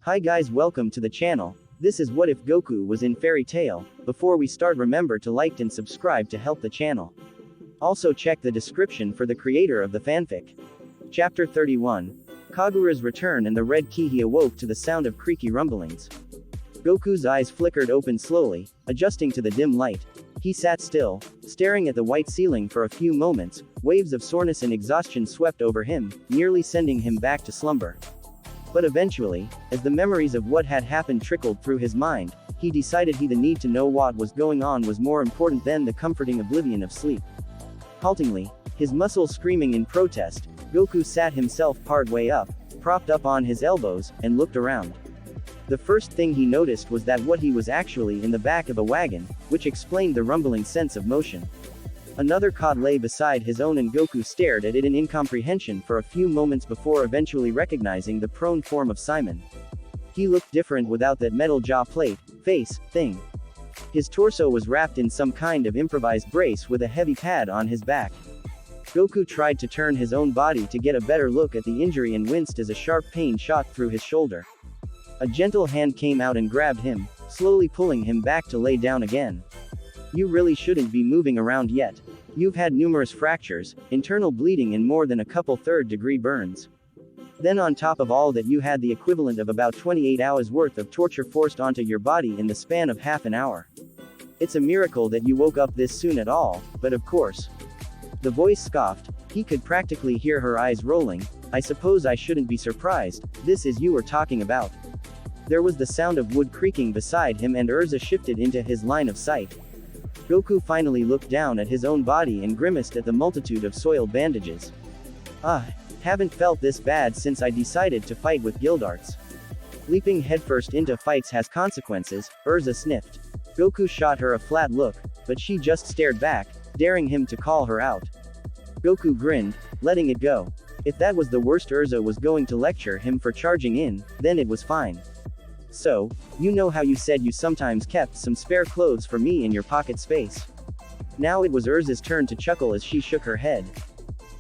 Hi guys, welcome to the channel. This is What If Goku Was in Fairy Tail. Before we start, remember to like and subscribe to help the channel. Also check the description for the creator of the fanfic. Chapter 31. Kagura's return and the red key. He awoke to the sound of creaky rumblings. Goku's eyes flickered open slowly, adjusting to the dim light. He sat still, staring at the white ceiling for a few moments. Waves of soreness and exhaustion swept over him, nearly sending him back to slumber. But eventually, as the memories of what had happened trickled through his mind, he decided the need to know what was going on was more important than the comforting oblivion of sleep. Haltingly, his muscles screaming in protest, Goku sat himself partway up, propped up on his elbows, and looked around. The first thing he noticed was that what he was actually in the back of a wagon, which explained the rumbling sense of motion. Another cot lay beside his own and Goku stared at it in incomprehension for a few moments before eventually recognizing the prone form of Simon. He looked different without that metal jaw plate, face, thing. His torso was wrapped in some kind of improvised brace with a heavy pad on his back. Goku tried to turn his own body to get a better look at the injury and winced as a sharp pain shot through his shoulder. A gentle hand came out and grabbed him, slowly pulling him back to lay down again. You really shouldn't be moving around yet. You've had numerous fractures, internal bleeding and more than a couple third-degree burns. Then on top of all that you had the equivalent of about 28 hours worth of torture forced onto your body in the span of half an hour. It's a miracle that you woke up this soon at all, but of course. The voice scoffed. He could practically hear her eyes rolling. I suppose I shouldn't be surprised, this is you we're talking about. There was the sound of wood creaking beside him and Erza shifted into his line of sight. Goku finally looked down at his own body and grimaced at the multitude of soiled bandages. Haven't felt this bad since I decided to fight with Guildarts. Leaping headfirst into fights has consequences, Erza sniffed. Goku shot her a flat look, but she just stared back, daring him to call her out. Goku grinned, letting it go. If that was the worst Erza was going to lecture him for charging in, then it was fine. So, you know how you said you sometimes kept some spare clothes for me in your pocket space? Now it was Erza's turn to chuckle as she shook her head.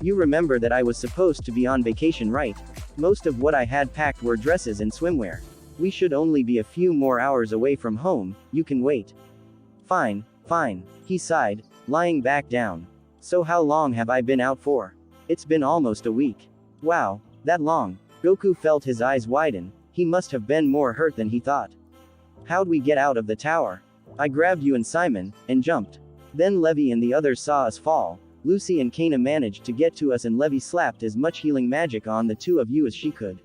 You remember that I was supposed to be on vacation, right? Most of what I had packed were dresses and swimwear. We should only be a few more hours away from home, you can wait. Fine, he sighed, lying back down. So how long have I been out for? It's been almost a week. Wow, that long. Goku felt his eyes widen. He must have been more hurt than he thought. How'd we get out of the tower? I grabbed you and Simon, and jumped. Then Levy and the others saw us fall. Lucy and Kana managed to get to us and Levy slapped as much healing magic on the two of you as she could.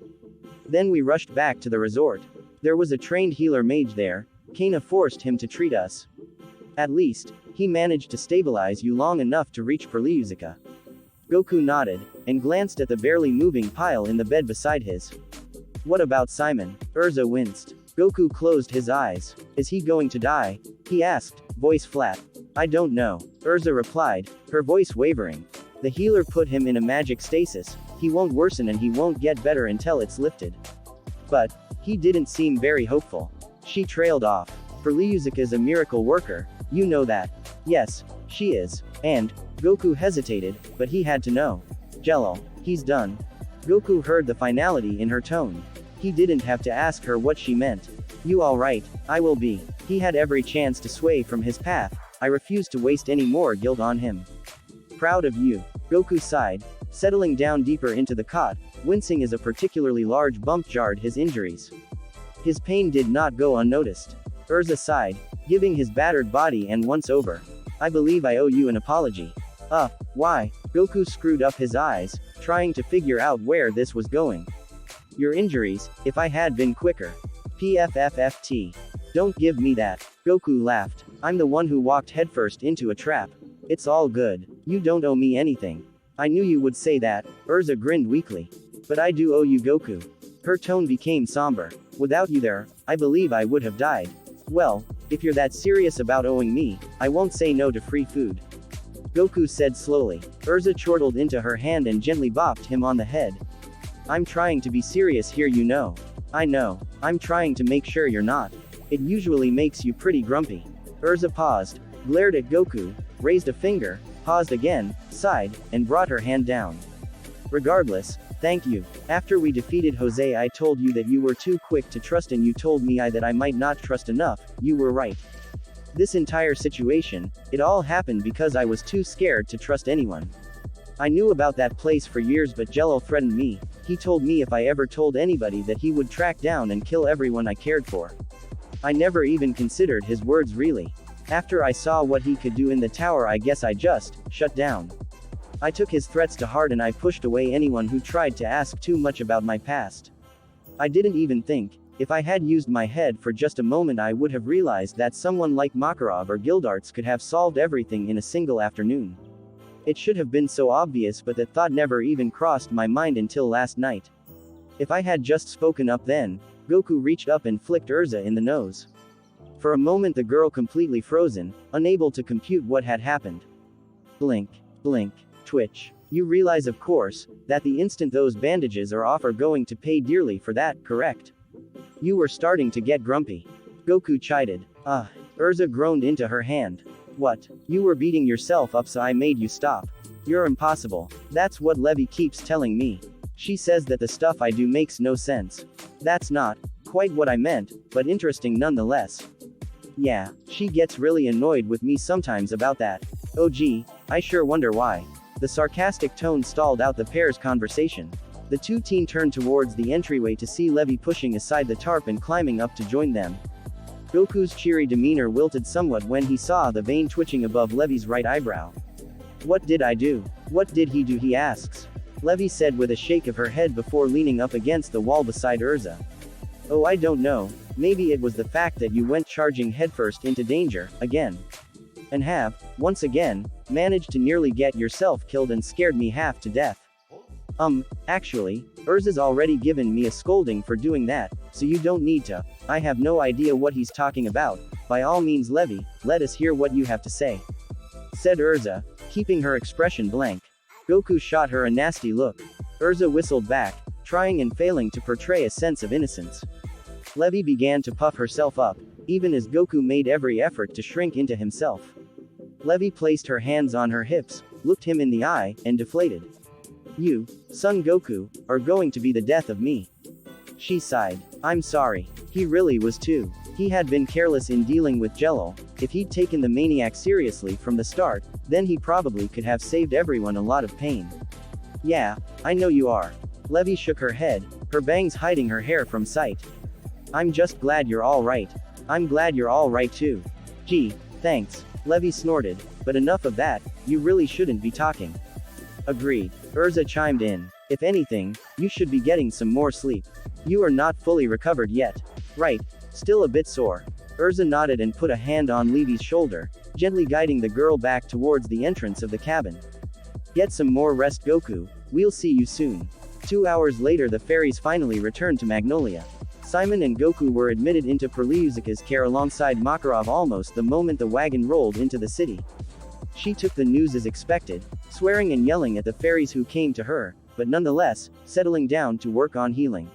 Then we rushed back to the resort. There was a trained healer mage there. Kana forced him to treat us. At least, he managed to stabilize you long enough to reach Perliuzica. Goku nodded, and glanced at the barely moving pile in the bed beside his. What about Simon? Erza winced. Goku closed his eyes. Is he going to die? He asked, voice flat. I don't know, Erza replied, her voice wavering. The healer put him in a magic stasis. He won't worsen and he won't get better until it's lifted. But, he didn't seem very hopeful. She trailed off. Perliuzica's a miracle worker, you know that. Yes, she is. And, Goku hesitated, but he had to know. Jello, he's done. Goku heard the finality in her tone. He didn't have to ask her what she meant. You alright? I will be. He had every chance to sway from his path. I refuse to waste any more guilt on him. Proud of you. Goku sighed, settling down deeper into the cot, wincing as a particularly large bump jarred his injuries. His pain did not go unnoticed. Erza sighed, giving his battered body and once over. I believe I owe you an apology. Why? Goku screwed up his eyes, trying to figure out where this was going. Your injuries, if I had been quicker. PFFFT. Don't give me that. Goku laughed. I'm the one who walked headfirst into a trap. It's all good. You don't owe me anything. I knew you would say that, Erza grinned weakly. But I do owe you, Goku. Her tone became somber. Without you there, I believe I would have died. Well, if you're that serious about owing me, I won't say no to free food. Goku said slowly. Erza chortled into her hand and gently bopped him on the head. I'm trying to be serious here, you know. I know. I'm trying to make sure you're not. It usually makes you pretty grumpy. Erza paused, glared at Goku, raised a finger, paused again, sighed, and brought her hand down. Regardless, Thank you. After we defeated Jose, I told you that you were too quick to trust and you told me that I might not trust enough. You were right. This entire situation, it all happened because I was too scared to trust anyone. I knew about that place for years, but Jello threatened me. He told me if I ever told anybody that he would track down and kill everyone I cared for. I never even considered his words really. After I saw what he could do in the tower, I guess I just shut down. I took his threats to heart and I pushed away anyone who tried to ask too much about my past. I didn't even think. If I had used my head for just a moment, I would have realized that someone like Makarov or Gildarts could have solved everything in a single afternoon. It should have been so obvious, but that thought never even crossed my mind until last night. If I had just spoken up then, Goku reached up and flicked Erza in the nose. For a moment the girl completely frozen, unable to compute what had happened. Blink, blink, twitch. You realize of course, that the instant those bandages are off are going to pay dearly for that, correct? You were starting to get grumpy. Goku chided. Erza groaned into her hand. What? You were beating yourself up so I made you stop. You're impossible. That's what Levy keeps telling me. She says that the stuff I do makes no sense. That's not quite what I meant, but interesting nonetheless. Yeah, she gets really annoyed with me sometimes about that. Oh gee, I sure wonder why. The sarcastic tone stalled out the pair's conversation. The two-teen turned towards the entryway to see Levy pushing aside the tarp and climbing up to join them. Goku's cheery demeanor wilted somewhat when he saw the vein twitching above Levy's right eyebrow. What did I do? What did he do? He asks. Levy said with a shake of her head before leaning up against the wall beside Erza. Oh, I don't know. Maybe it was the fact that you went charging headfirst into danger, again. And have, once again, managed to nearly get yourself killed and scared me half to death. Actually, Erza's already given me a scolding for doing that, so you don't need to. I have no idea what he's talking about. By all means, Levy, let us hear what you have to say. Said Erza, keeping her expression blank. Goku shot her a nasty look. Erza whistled back, trying and failing to portray a sense of innocence. Levy began to puff herself up, even as Goku made every effort to shrink into himself. Levy placed her hands on her hips, looked him in the eye, and deflated. You, Son Goku, are going to be the death of me. She sighed. I'm sorry. He really was too. He had been careless in dealing with Jello. If he'd taken the maniac seriously from the start, then he probably could have saved everyone a lot of pain. Yeah, I know you are. Levy shook her head, her bangs hiding her hair from sight. I'm just glad you're all right. I'm glad you're all right too. Gee, thanks. Levy snorted, but enough of that, you really shouldn't be talking. Agreed. Erza chimed in. If anything, you should be getting some more sleep. You are not fully recovered yet. Right, still a bit sore. Erza nodded and put a hand on Levy's shoulder, gently guiding the girl back towards the entrance of the cabin. Get some more rest, Goku. We'll see you soon. 2 hours later the fairies finally returned to Magnolia. Simon and Goku were admitted into Perlyuzika's care alongside Makarov almost the moment the wagon rolled into the city. She took the news as expected, swearing and yelling at the fairies who came to her, but nonetheless, settling down to work on healing.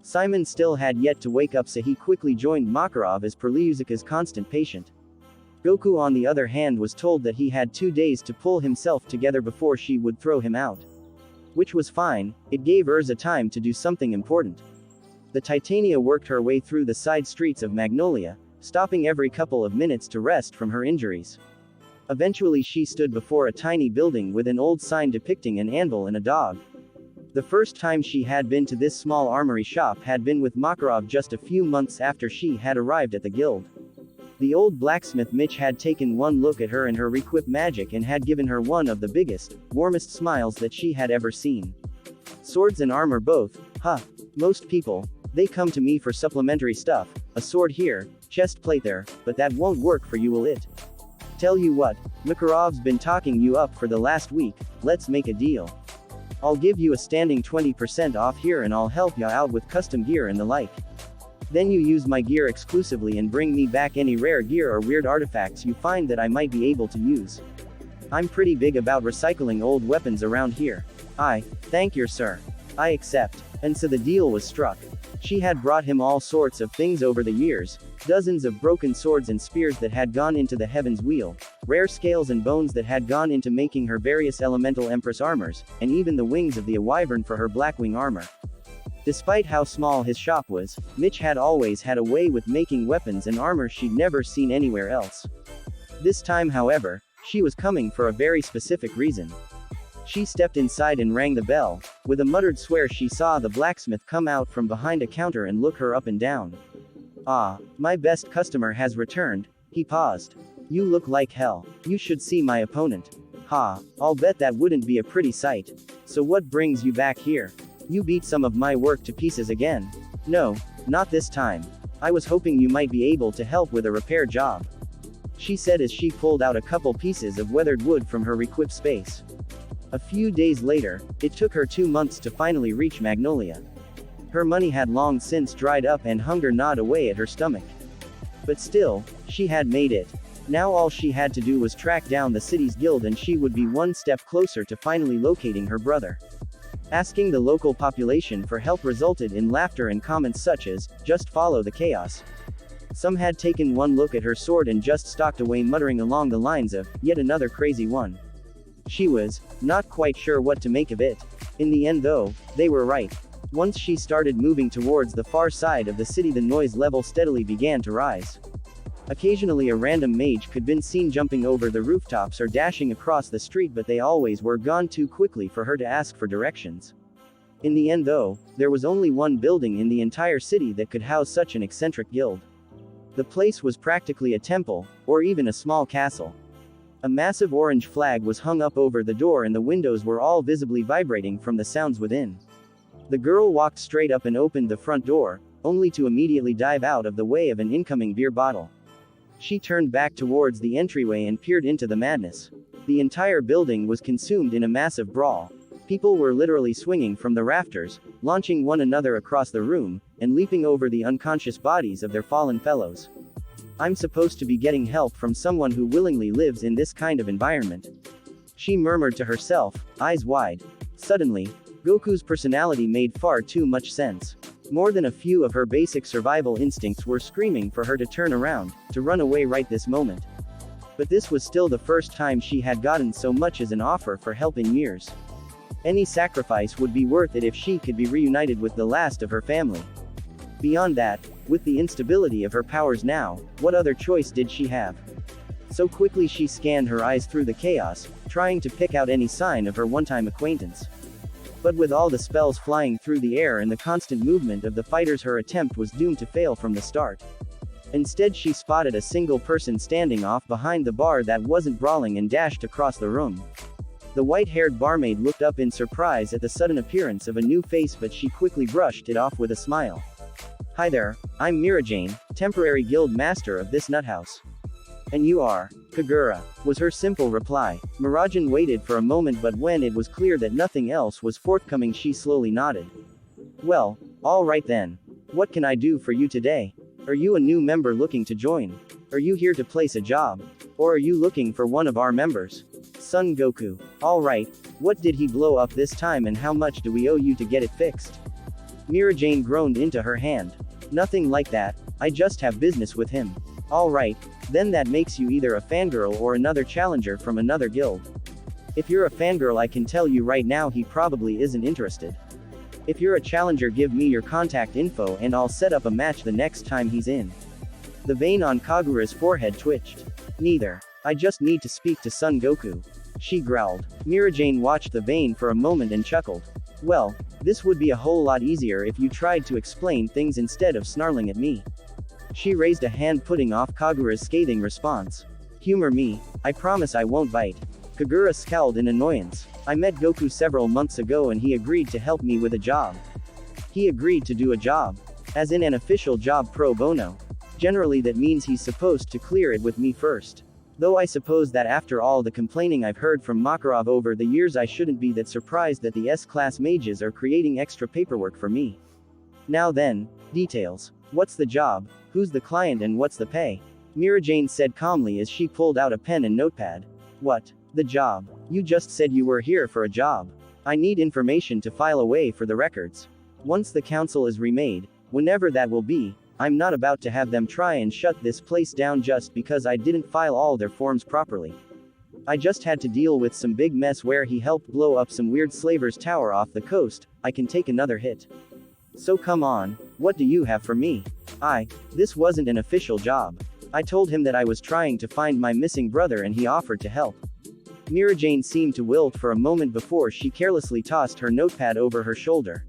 Simon still had yet to wake up, so he quickly joined Makarov as Perlyuzika's constant patient. Goku on the other hand was told that he had 2 days to pull himself together before she would throw him out. Which was fine, it gave Erza time to do something important. The Titania worked her way through the side streets of Magnolia, stopping every couple of minutes to rest from her injuries. Eventually she stood before a tiny building with an old sign depicting an anvil and a dog. The first time she had been to this small armory shop had been with Makarov just a few months after she had arrived at the guild. The old blacksmith Mitch had taken one look at her and her requip magic and had given her one of the biggest, warmest smiles that she had ever seen. Swords and armor both, huh? Most people, they come to me for supplementary stuff, a sword here, chest plate there, but that won't work for you, will it? Tell you what, Makarov's been talking you up for the last week, let's make a deal. I'll give you a standing 20% off here and I'll help ya out with custom gear and the like. Then you use my gear exclusively and bring me back any rare gear or weird artifacts you find that I might be able to use. I'm pretty big about recycling old weapons around here. Thank you, sir. I accept. And so the deal was struck. She had brought him all sorts of things over the years, dozens of broken swords and spears that had gone into the heaven's wheel, rare scales and bones that had gone into making her various elemental empress armors, and even the wings of the wyvern for her blackwing armor. Despite how small his shop was, Mitch had always had a way with making weapons and armor she'd never seen anywhere else. This time, however, she was coming for a very specific reason. She stepped inside and rang the bell. With a muttered swear, she saw the blacksmith come out from behind a counter and look her up and down. "Ah, my best customer has returned." He paused. "You look like hell. You should see my opponent." "Ha, I'll bet that wouldn't be a pretty sight. So what brings you back here? You beat some of my work to pieces again." "No, not this time. I was hoping you might be able to help with a repair job," she said as she pulled out a couple pieces of weathered wood from her equip space. A few days later, it took her 2 months to finally reach Magnolia. Her money had long since dried up and hunger gnawed away at her stomach. But still, she had made it. Now all she had to do was track down the city's guild and she would be one step closer to finally locating her brother. Asking the local population for help resulted in laughter and comments such as, "Just follow the chaos." Some had taken one look at her sword and just stalked away, muttering along the lines of, "Yet another crazy one." She was not quite sure what to make of it. In the end though, they were right. Once she started moving towards the far side of the city, the noise level steadily began to rise. Occasionally a random mage could be seen jumping over the rooftops or dashing across the street, but they always were gone too quickly for her to ask for directions. In the end though, there was only one building in the entire city that could house such an eccentric guild. The place was practically a temple, or even a small castle. A massive orange flag was hung up over the door and the windows were all visibly vibrating from the sounds within. The girl walked straight up and opened the front door, only to immediately dive out of the way of an incoming beer bottle. She turned back towards the entryway and peered into the madness. The entire building was consumed in a massive brawl. People were literally swinging from the rafters, launching one another across the room, and leaping over the unconscious bodies of their fallen fellows. "I'm supposed to be getting help from someone who willingly lives in this kind of environment," she murmured to herself, eyes wide. Suddenly, Goku's personality made far too much sense. More than a few of her basic survival instincts were screaming for her to turn around, to run away right this moment. But this was still the first time she had gotten so much as an offer for help in years. Any sacrifice would be worth it if she could be reunited with the last of her family. Beyond that, with the instability of her powers now, what other choice did she have? So quickly she scanned her eyes through the chaos, trying to pick out any sign of her one-time acquaintance. But with all the spells flying through the air and the constant movement of the fighters, her attempt was doomed to fail from the start. Instead, she spotted a single person standing off behind the bar that wasn't brawling and dashed across the room. The white-haired barmaid looked up in surprise at the sudden appearance of a new face, but she quickly brushed it off with a smile. "Hi there, I'm Mirajane, temporary guild master of this nut house." "And you are?" "Kagura," was her simple reply. Mirajane waited for a moment, but when it was clear that nothing else was forthcoming, she slowly nodded. "Well, all right then. What can I do for you today? Are you a new member looking to join? Are you here to place a job? Or are you looking for one of our members?" "Son Goku. All right, what did he blow up this time and how much do we owe you to get it fixed?" Mirajane groaned into her hand. "Nothing like that, I just have business with him." "All right, then that makes you either a fangirl or another challenger from another guild. If you're a fangirl, I can tell you right now he probably isn't interested. If you're a challenger, give me your contact info and I'll set up a match the next time he's in." The vein on Kagura's forehead twitched. "Neither. I just need to speak to Son Goku," she growled. Mirajane watched the vein for a moment and chuckled. "Well, this would be a whole lot easier if you tried to explain things instead of snarling at me." She raised a hand, putting off Kagura's scathing response. "Humor me, I promise I won't bite." Kagura scowled in annoyance. "I met Goku several months ago and he agreed to help me with a job." "He agreed to do a job? As in an official job pro bono? Generally that means he's supposed to clear it with me first. Though I suppose that after all the complaining I've heard from Makarov over the years, I shouldn't be that surprised that the S-class mages are creating extra paperwork for me. Now then, details. What's the job, who's the client and what's the pay?" Mirajane said calmly as she pulled out a pen and notepad. "What? The job? You just said you were here for a job. I need information to file away for the records." Once the council is remade, whenever that will be, I'm not about to have them try and shut this place down just because I didn't file all their forms properly. I just had to deal with some big mess where he helped blow up some weird slaver's tower off the coast. I can take another hit. So come on, what do you have for me? This wasn't an official job. I told him that I was trying to find my missing brother and he offered to help. Mirajane seemed to wilt for a moment before she carelessly tossed her notepad over her shoulder.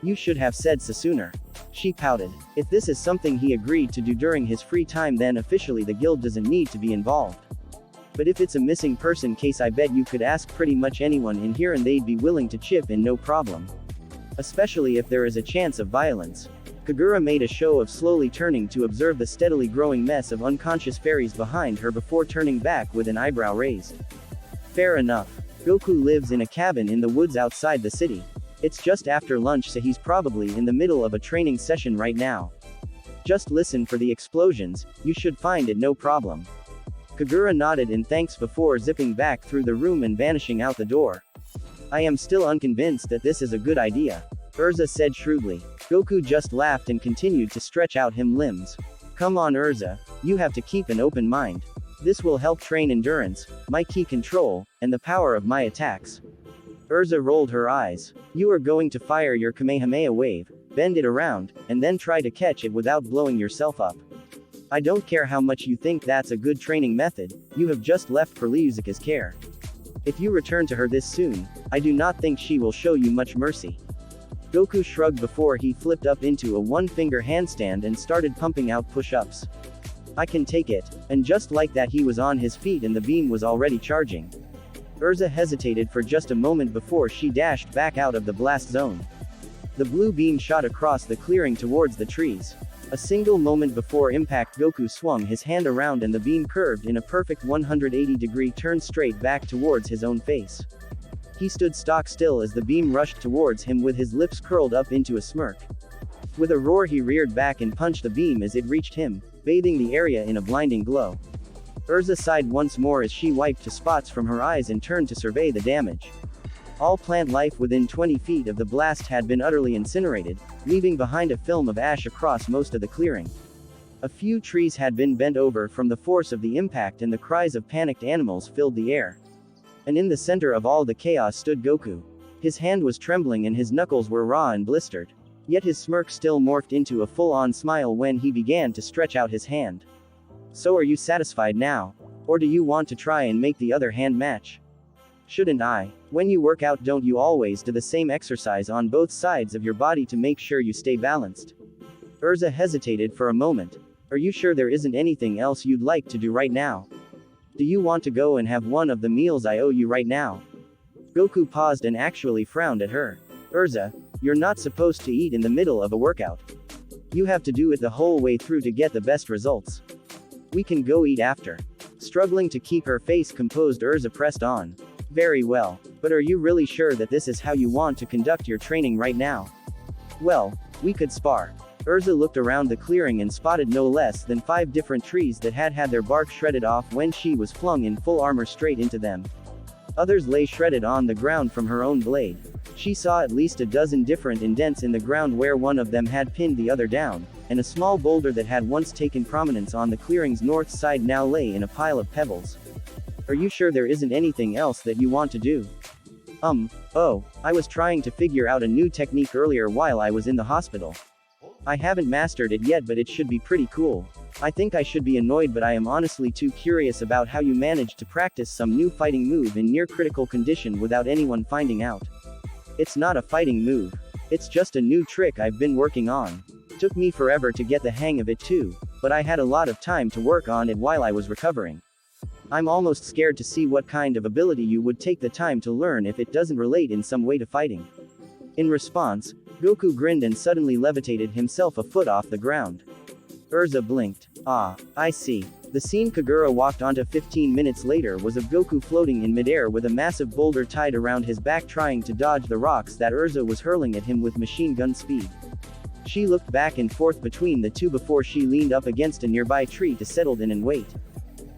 You should have said so sooner. She pouted. If this is something he agreed to do during his free time, then officially the guild doesn't need to be involved. But if it's a missing person case, I bet you could ask pretty much anyone in here and they'd be willing to chip in no problem. Especially if there is a chance of violence. Kagura made a show of slowly turning to observe the steadily growing mess of unconscious fairies behind her before turning back with an eyebrow raised. Fair enough. Goku lives in a cabin in the woods outside the city. It's just after lunch, so he's probably in the middle of a training session right now. Just listen for the explosions, you should find it no problem. Kagura nodded in thanks before zipping back through the room and vanishing out the door. I am still unconvinced that this is a good idea, Erza said shrewdly. Goku just laughed and continued to stretch out his limbs. Come on Erza, you have to keep an open mind. This will help train endurance, my ki control, and the power of my attacks. Erza rolled her eyes. You are going to fire your Kamehameha wave, bend it around, and then try to catch it without blowing yourself up. I don't care how much you think that's a good training method, you have just left for Ryuzuka's care. If you return to her this soon, I do not think she will show you much mercy. Goku shrugged before he flipped up into a one-finger handstand and started pumping out push-ups. I can take it, and just like that he was on his feet and the beam was already charging. Erza hesitated for just a moment before she dashed back out of the blast zone. The blue beam shot across the clearing towards the trees. A single moment before impact, Goku swung his hand around and the beam curved in a perfect 180-degree turn straight back towards his own face. He stood stock still as the beam rushed towards him with his lips curled up into a smirk. With a roar he reared back and punched the beam as it reached him, bathing the area in a blinding glow. Erza sighed once more as she wiped the spots from her eyes and turned to survey the damage. All plant life within 20 feet of the blast had been utterly incinerated, leaving behind a film of ash across most of the clearing. A few trees had been bent over from the force of the impact and the cries of panicked animals filled the air. And in the center of all the chaos stood Goku. His hand was trembling and his knuckles were raw and blistered. Yet his smirk still morphed into a full-on smile when he began to stretch out his hand. So are you satisfied now? Or do you want to try and make the other hand match? Shouldn't I? When you work out, don't you always do the same exercise on both sides of your body to make sure you stay balanced? Erza hesitated for a moment. Are you sure there isn't anything else you'd like to do right now? Do you want to go and have one of the meals I owe you right now? Goku paused and actually frowned at her. Erza, you're not supposed to eat in the middle of a workout. You have to do it the whole way through to get the best results. We can go eat after. Struggling to keep her face composed, Erza pressed on. Very well, but are you really sure that this is how you want to conduct your training right now? Well, we could spar. Erza looked around the clearing and spotted no less than 5 different trees that had had their bark shredded off when she was flung in full armor straight into them. Others lay shredded on the ground from her own blade. She saw at least a dozen different indents in the ground where one of them had pinned the other down, and a small boulder that had once taken prominence on the clearing's north side now lay in a pile of pebbles. Are you sure there isn't anything else that you want to do? Oh, I was trying to figure out a new technique earlier while I was in the hospital. I haven't mastered it yet, but it should be pretty cool. I think I should be annoyed, but I am honestly too curious about how you managed to practice some new fighting move in near critical condition without anyone finding out. It's not a fighting move. It's just a new trick I've been working on. Took me forever to get the hang of it too, but I had a lot of time to work on it while I was recovering. I'm almost scared to see what kind of ability you would take the time to learn if it doesn't relate in some way to fighting. In response, Goku grinned and suddenly levitated himself a foot off the ground. Erza blinked. Ah, I see. The scene Kagura walked onto 15 minutes later was of Goku floating in midair with a massive boulder tied around his back trying to dodge the rocks that Erza was hurling at him with machine gun speed. She looked back and forth between the two before she leaned up against a nearby tree to settle in and wait.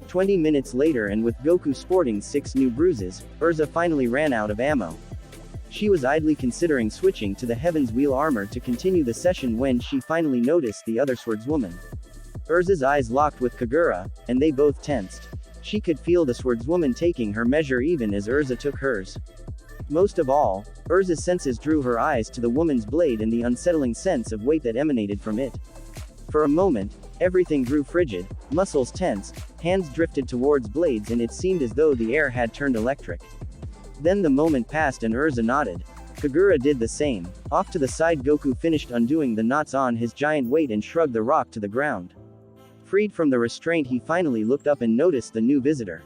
20 minutes later, and with Goku sporting 6 new bruises, Erza finally ran out of ammo. She was idly considering switching to the Heaven's Wheel armor to continue the session when she finally noticed the other swordswoman. Erza's eyes locked with Kagura, and they both tensed. She could feel the swordswoman taking her measure even as Erza took hers. Most of all, Erza's senses drew her eyes to the woman's blade and the unsettling sense of weight that emanated from it. For a moment, everything grew frigid, muscles tensed, hands drifted towards blades, and it seemed as though the air had turned electric. Then the moment passed and Erza nodded. Kagura did the same. Off to the side, Goku finished undoing the knots on his giant weight and shrugged the rock to the ground. Freed from the restraint, he finally looked up and noticed the new visitor.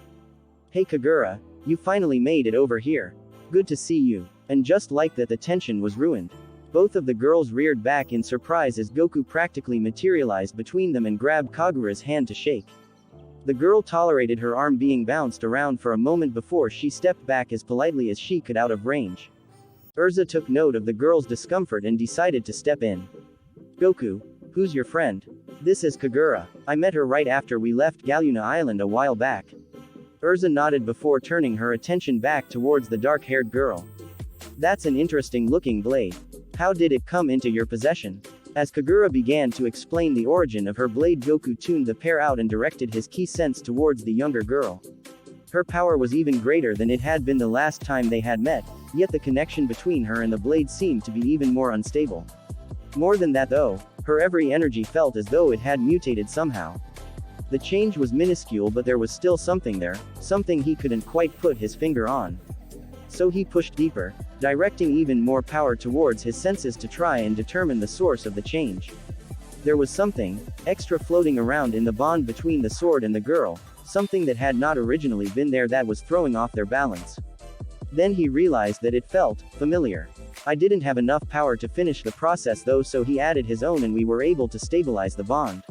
"Hey Kagura, you finally made it over here. Good to see you." And just like that, the tension was ruined. Both of the girls reared back in surprise as Goku practically materialized between them and grabbed Kagura's hand to shake. The girl tolerated her arm being bounced around for a moment before she stepped back as politely as she could out of range. Erza took note of the girl's discomfort and decided to step in. "Goku, who's your friend?" "This is Kagura. I met her right after we left Galuna Island a while back." Erza nodded before turning her attention back towards the dark-haired girl. "That's an interesting-looking blade. How did it come into your possession?" As Kagura began to explain the origin of her blade, Goku tuned the pair out and directed his ki sense towards the younger girl. Her power was even greater than it had been the last time they had met, yet the connection between her and the blade seemed to be even more unstable. More than that though, her every energy felt as though it had mutated somehow. The change was minuscule, but there was still something there, something he couldn't quite put his finger on. So he pushed deeper, directing even more power towards his senses to try and determine the source of the change. There was something extra floating around in the bond between the sword and the girl, something that had not originally been there that was throwing off their balance. Then he realized that it felt familiar. "I didn't have enough power to finish the process though, so he added his own and we were able to stabilize the bond."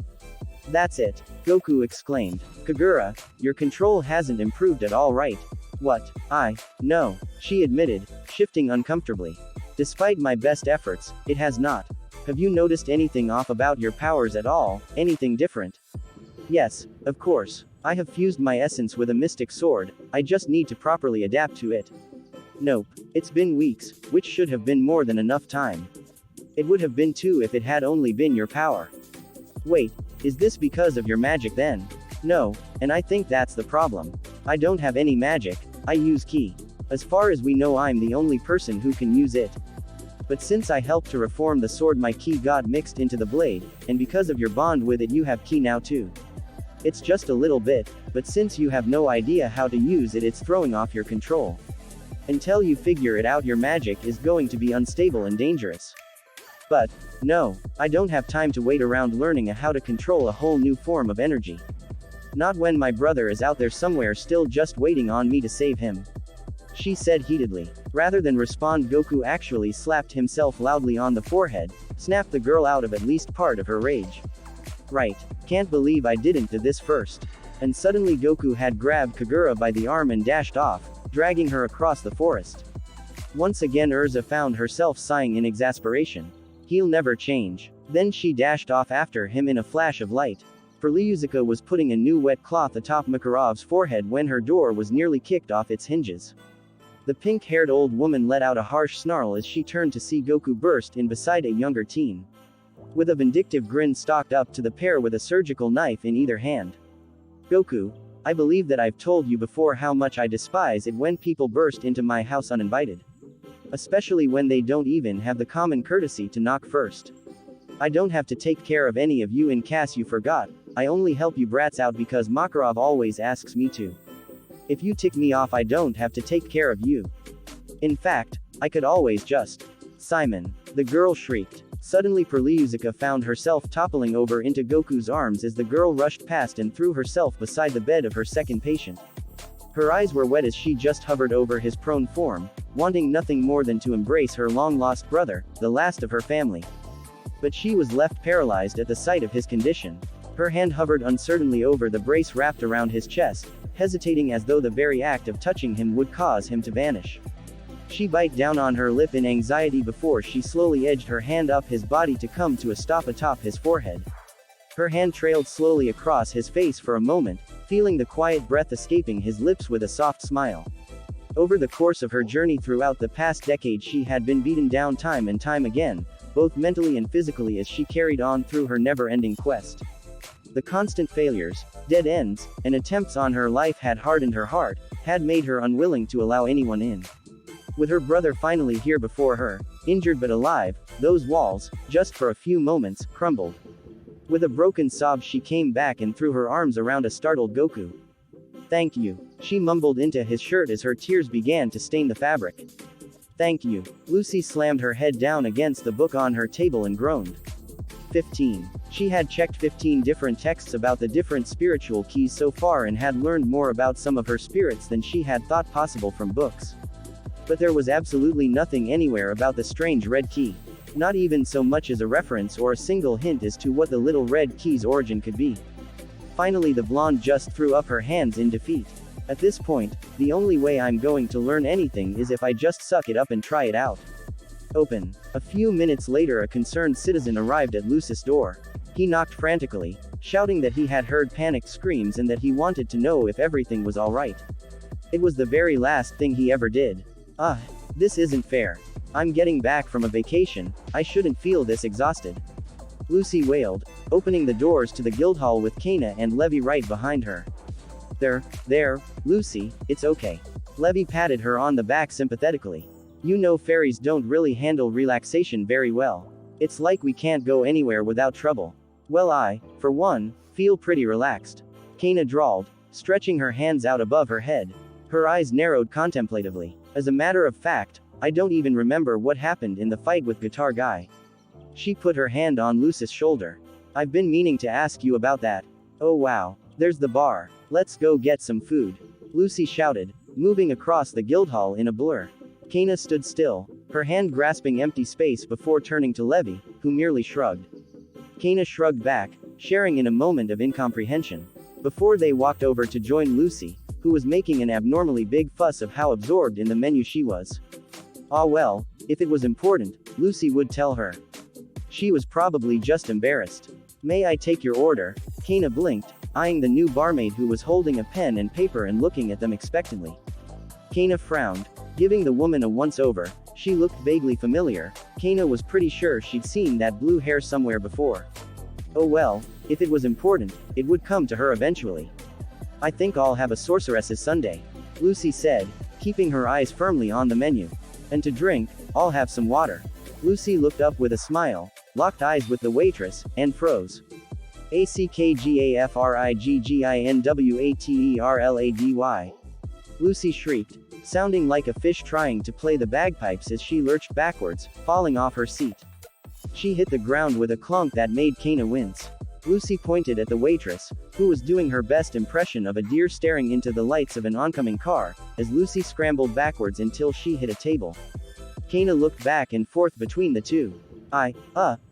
"That's it," Goku exclaimed. "Kagura, your control hasn't improved at all, right?" "What? No," she admitted, shifting uncomfortably. "Despite my best efforts, it has not. Have you noticed anything off about your powers at all, anything different?" "Yes, of course. I have fused my essence with a mystic sword, I just need to properly adapt to it." "Nope. It's been weeks, which should have been more than enough time. It would have been too if it had only been your power." "Wait, is this because of your magic then?" "No, and I think that's the problem. I don't have any magic, I use ki. As far as we know, I'm the only person who can use it. But since I helped to reform the sword, my ki got mixed into the blade, and because of your bond with it, you have ki now too. It's just a little bit, but since you have no idea how to use it, it's throwing off your control. Until you figure it out, your magic is going to be unstable and dangerous." "But, no, I don't have time to wait around learning how to control a whole new form of energy. Not when my brother is out there somewhere still just waiting on me to save him," she said heatedly. Rather than respond, Goku actually slapped himself loudly on the forehead, snapped the girl out of at least part of her rage. "Right. Can't believe I didn't do this first." And suddenly Goku had grabbed Kagura by the arm and dashed off, dragging her across the forest. Once again Erza found herself sighing in exasperation. "He'll never change." Then she dashed off after him in a flash of light. Perlyuzica was putting a new wet cloth atop Makarov's forehead when her door was nearly kicked off its hinges. The pink-haired old woman let out a harsh snarl as she turned to see Goku burst in beside a younger teen. With a vindictive grin stalked up to the pair with a surgical knife in either hand. "Goku, I believe that I've told you before how much I despise it when people burst into my house uninvited. Especially when they don't even have the common courtesy to knock first. I don't have to take care of any of you in case you forgot, I only help you brats out because Makarov always asks me to. If you tick me off, I don't have to take care of you. In fact, I could always just..." "Simon!" the girl shrieked. Suddenly Perlyuzica found herself toppling over into Goku's arms as the girl rushed past and threw herself beside the bed of her second patient. Her eyes were wet as she just hovered over his prone form, wanting nothing more than to embrace her long-lost brother, the last of her family. But she was left paralyzed at the sight of his condition. Her hand hovered uncertainly over the brace wrapped around his chest, hesitating as though the very act of touching him would cause him to vanish. She bit down on her lip in anxiety before she slowly edged her hand up his body to come to a stop atop his forehead. Her hand trailed slowly across his face for a moment, feeling the quiet breath escaping his lips with a soft smile. Over the course of her journey throughout the past decade, she had been beaten down time and time again, both mentally and physically, as she carried on through her never-ending quest. The constant failures, dead ends, and attempts on her life had hardened her heart, had made her unwilling to allow anyone in. With her brother finally here before her, injured but alive, those walls, just for a few moments, crumbled. With a broken sob, she came back and threw her arms around a startled Goku. "Thank you," she mumbled into his shirt as her tears began to stain the fabric. "Thank you." Lucy slammed her head down against the book on her table and groaned. 15. She had checked 15 different texts about the different spiritual keys so far and had learned more about some of her spirits than she had thought possible from books. But there was absolutely nothing anywhere about the strange red key. Not even so much as a reference or a single hint as to what the little red key's origin could be. Finally, the blonde just threw up her hands in defeat. "At this point, the only way I'm going to learn anything is if I just suck it up and try it out." Open. A few minutes later, a concerned citizen arrived at Lucy's door. He knocked frantically, shouting that he had heard panicked screams and that he wanted to know if everything was alright. It was the very last thing he ever did. This isn't fair. I'm getting back from a vacation, I shouldn't feel this exhausted," Lucy wailed, opening the doors to the Guildhall with Kana and Levy right behind her. There, Lucy, it's okay." Levy patted her on the back sympathetically. "You know fairies don't really handle relaxation very well. It's like we can't go anywhere without trouble." "Well, I, for one, feel pretty relaxed," Kana drawled, stretching her hands out above her head. Her eyes narrowed contemplatively. "As a matter of fact, I don't even remember what happened in the fight with Guitar Guy." She put her hand on Lucy's shoulder. "I've been meaning to ask you about that." "Oh wow, there's the bar. Let's go get some food," Lucy shouted, moving across the Guildhall in a blur. Kana stood still, her hand grasping empty space before turning to Levy, who merely shrugged. Kana shrugged back, sharing in a moment of incomprehension. Before they walked over to join Lucy, who was making an abnormally big fuss of how absorbed in the menu she was. Ah well, if it was important, Lucy would tell her. She was probably just embarrassed. "May I take your order?" Kana blinked, eyeing the new barmaid who was holding a pen and paper and looking at them expectantly. Kana frowned, giving the woman a once-over. She looked vaguely familiar. Kana was pretty sure she'd seen that blue hair somewhere before. Oh well, if it was important, it would come to her eventually. "I think I'll have a sorceress's sundae," Lucy said, keeping her eyes firmly on the menu. "And to drink, I'll have some water." Lucy looked up with a smile, locked eyes with the waitress, and froze. "ACKGAFRIGGINWATERLADY." Lucy shrieked, sounding like a fish trying to play the bagpipes as she lurched backwards, falling off her seat. She hit the ground with a clunk that made Kana wince. Lucy pointed at the waitress, who was doing her best impression of a deer staring into the lights of an oncoming car, as Lucy scrambled backwards until she hit a table. Kana looked back and forth between the two.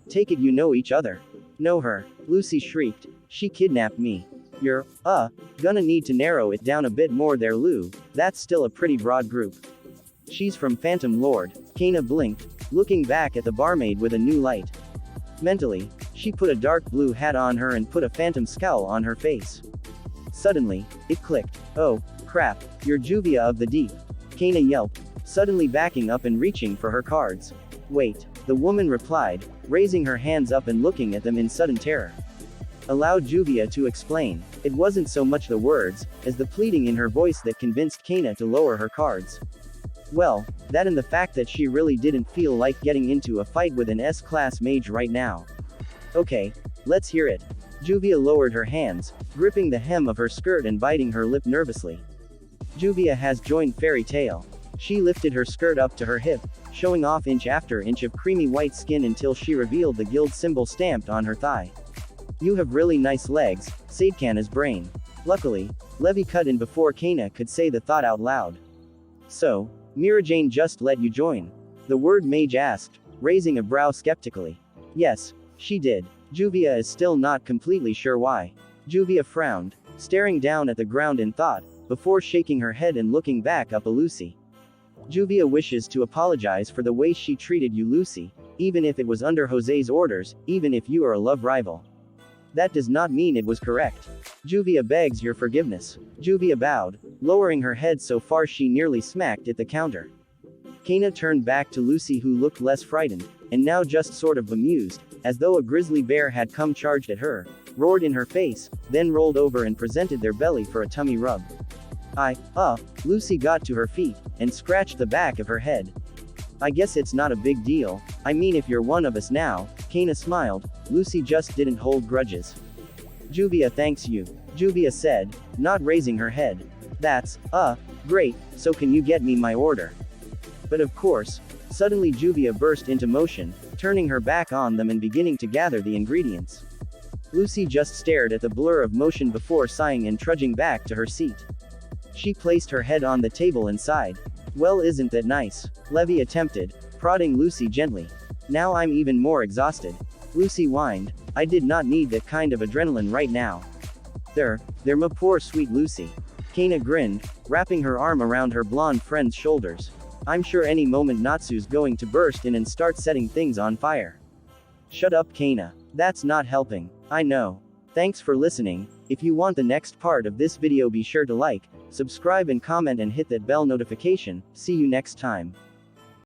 Take it you know each other." "Know her," Lucy shrieked. "She kidnapped me." "You're, gonna need to narrow it down a bit more there, Lou. That's still a pretty broad group." "She's from Phantom Lord," Kana blinked, looking back at the barmaid with a new light. Mentally, she put a dark blue hat on her and put a phantom scowl on her face. Suddenly, it clicked. "Oh, crap, you're Juvia of the Deep," Kana yelped, suddenly backing up and reaching for her cards. "Wait," the woman replied, raising her hands up and looking at them in sudden terror. Allowed Juvia to explain. It wasn't so much the words, as the pleading in her voice that convinced Kana to lower her cards. Well, that and the fact that she really didn't feel like getting into a fight with an S-class mage right now. "Okay, let's hear it." Juvia lowered her hands, gripping the hem of her skirt and biting her lip nervously. Juvia has joined Fairy Tail. She lifted her skirt up to her hip, showing off inch after inch of creamy white skin until she revealed the guild symbol stamped on her thigh. "You have really nice legs," said Kana's brain. Luckily, Levy cut in before Kana could say the thought out loud. "So, Mirajane just let you join?" the word mage asked, raising a brow skeptically. "Yes, she did." Juvia is still not completely sure why. Juvia frowned, staring down at the ground in thought, before shaking her head and looking back up at Lucy. "Juvia wishes to apologize for the way she treated you, Lucy, even if it was under Jose's orders, even if you are a love rival." That does not mean it was correct. Juvia begs your forgiveness. Juvia bowed, lowering her head so far she nearly smacked at the counter. Kana turned back to Lucy, who looked less frightened, and now just sort of bemused, as though a grizzly bear had come charged at her, roared in her face, then rolled over and presented their belly for a tummy rub. Lucy got to her feet, and scratched the back of her head. I guess it's not a big deal, I mean if you're one of us now, Kana smiled. Lucy just didn't hold grudges. Juvia thanks you, Juvia said, not raising her head. That's, great, so can you get me my order? But of course, suddenly Juvia burst into motion, turning her back on them and beginning to gather the ingredients. Lucy just stared at the blur of motion before sighing and trudging back to her seat. She placed her head on the table and sighed. Well, isn't that nice? Levy attempted, prodding Lucy gently. Now I'm even more exhausted. Lucy whined. I did not need that kind of adrenaline right now. They're my poor sweet Lucy. Kana grinned, wrapping her arm around her blonde friend's shoulders. I'm sure any moment Natsu's going to burst in and start setting things on fire. Shut up, Kana. That's not helping. I know. Thanks for listening. If you want the next part of this video, be sure to like, subscribe and comment and hit that bell notification. See you next time.